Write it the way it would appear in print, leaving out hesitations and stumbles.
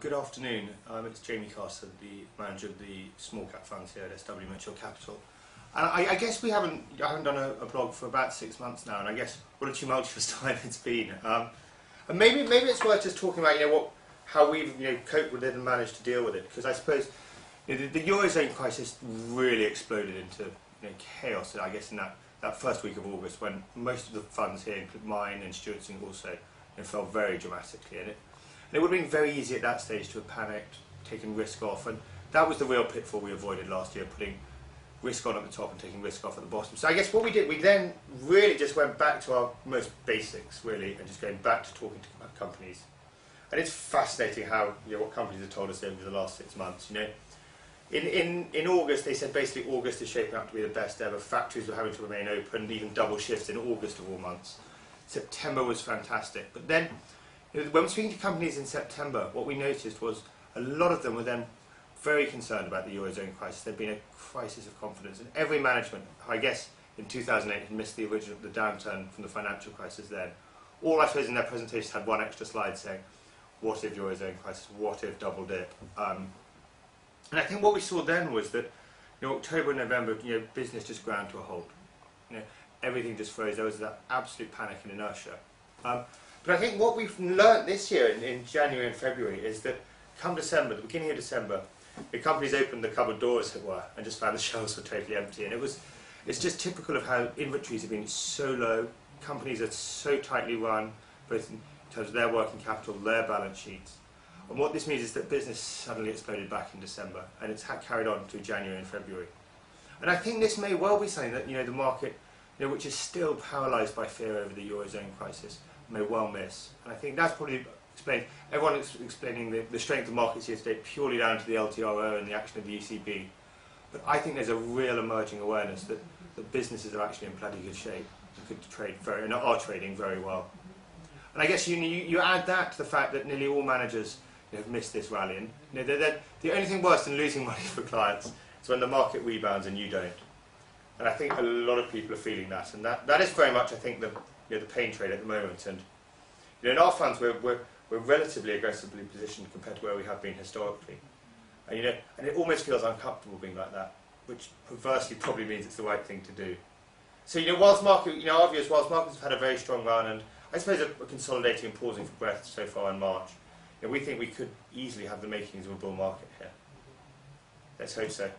Good afternoon. It's Jamie Carter, the manager of the small cap funds here at SW Mitchell Capital. And I guess I haven't done a blog for about 6 months now, and I guess what a tumultuous time it's been. And maybe it's worth just talking about how we've coped with it and managed to deal with it, because I suppose the Eurozone crisis really exploded into chaos. I guess in that first week of August, when most of the funds here, including mine and Stewart's also, fell very dramatically. And it would have been very easy at that stage to have panicked, taken risk off, and that was the real pitfall we avoided last year, putting risk on at the top and taking risk off at the bottom. So I guess what we did, we then really just went back to our most basics, really, and just going back to talking to companies. And it's fascinating how what companies have told us over the last 6 months. In August, they said basically August is shaping up to be the best ever. Factories were having to remain open, even double shifts in August of all months. September was fantastic, but then when speaking to companies in September, what we noticed was a lot of them were then very concerned about the Eurozone crisis. There'd been a crisis of confidence, and every management, I guess in 2008, had missed the downturn from the financial crisis then. All I suppose in their presentations had one extra slide saying, what if Eurozone crisis, what if double dip? And I think what we saw then was that October and November, business just ground to a halt. Everything just froze. There was that absolute panic and inertia. But I think what we've learnt this year in January and February is that come December, the beginning of December, the companies opened the cupboard doors, as it were, and just found the shelves were totally empty. And it's just typical of how inventories have been so low, companies are so tightly run, both in terms of their working capital, their balance sheets. And what this means is that business suddenly exploded back in December, and it's carried on through January and February. And I think this may well be something that the market, which is still paralysed by fear over the Eurozone crisis, may well miss. And I think that's probably explained. Everyone is explaining the strength of markets here today purely down to the LTRO and the action of the ECB. But I think there's a real emerging awareness that businesses are actually in bloody good shape and could trade and are trading very well. And I guess you add that to the fact that nearly all managers have missed this rally. And the only thing worse than losing money for clients is when the market rebounds and you don't. And I think a lot of people are feeling that, and that is very much, I think, the pain trade at the moment. And in our funds, we're relatively aggressively positioned compared to where we have been historically. And and it almost feels uncomfortable being like that, which perversely probably means it's the right thing to do. So whilst markets have had a very strong run, and I suppose are consolidating and pausing for breath so far in March, we think we could easily have the makings of a bull market here. Let's hope so.